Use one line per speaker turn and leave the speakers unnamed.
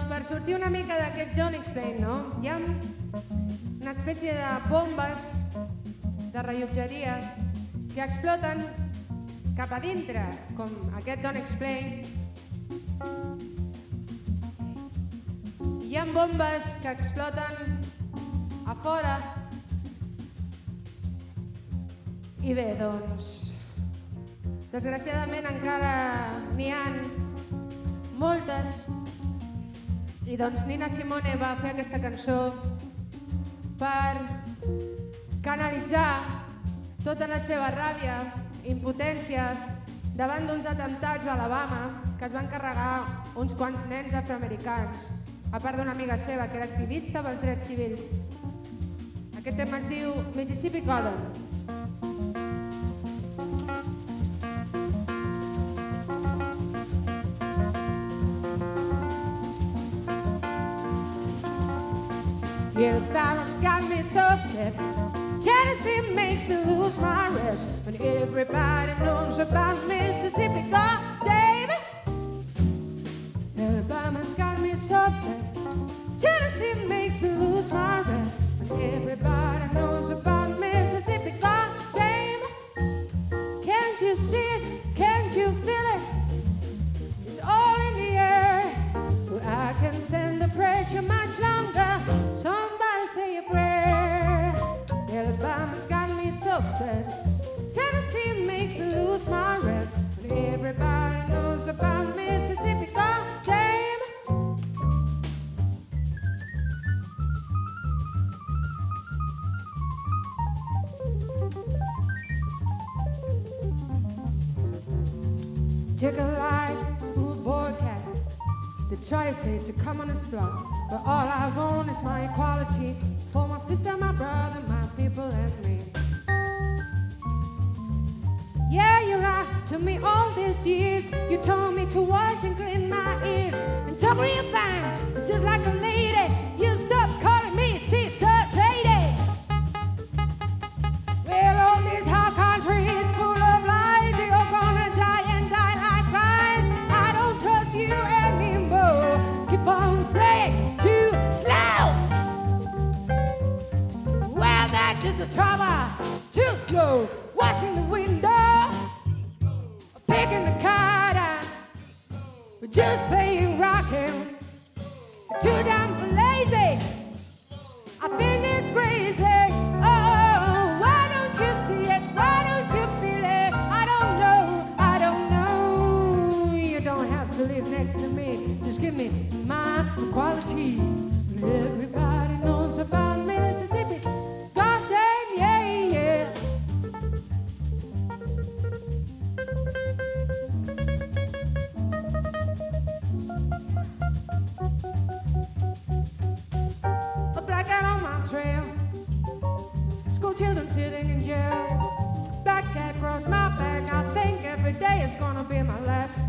per sortir una mica d'aquest John Explain, no? Hi ha una espècie de bombes de rellotgeria que exploten cap a dintre, com aquest Don't Explain. Hi ha bombes que exploten a fora. I bé, doncs, desgraciadament encara n'hi ha moltes. I doncs Nina Simone va fer aquesta cançó per canalitzar tota la seva ràbia, impotència davant d'uns atemptats a Alabama que es van carregar uns quants nens afroamericans, a part d'una amiga seva que era activista pels drets civils. Aquest tema es diu Mississippi Calling. Yeah, Alabama's got me so upset. Tennessee makes me lose my rest. And everybody knows about Mississippi, God, David. Alabama's got me so upset. Tennessee makes me lose my rest. And everybody knows about Mississippi, God, David. Can't you see it? Can't you feel it? It's all in the air. Well, I can't stand the pressure much longer. Somebody say a prayer. Alabama's got me so upset. Tennessee makes me lose my rest. But everybody knows about Mississippi, God damn. Take a light, smooth boy cat. They try to say to come on a splash, but all I want is my equality for my sister, my brother, my people, and me. Yeah, you lied to me all these years. You told me to wash and clean my ears and talk real fine, just like a lady. You stopped calling me sister Sadie. Well, all this hot country is full of lies. You're gonna die and die like flies. I don't trust you anymore. Keep on saying too slow. Well, that's just the trouble. Too slow. Washing the window, picking the cotton. We're just playing rockin'. Too damn lazy. I think it's crazy. Oh, why don't you see it? Why don't you feel it? I don't know. I don't know. You don't have to live next to me. Just give me my equality. Everybody knows about Mississippi. Goddamn, yeah, yeah. A black cat on my trail. School children sitting in jail. Black cat across my back. I think every day is gonna be my last.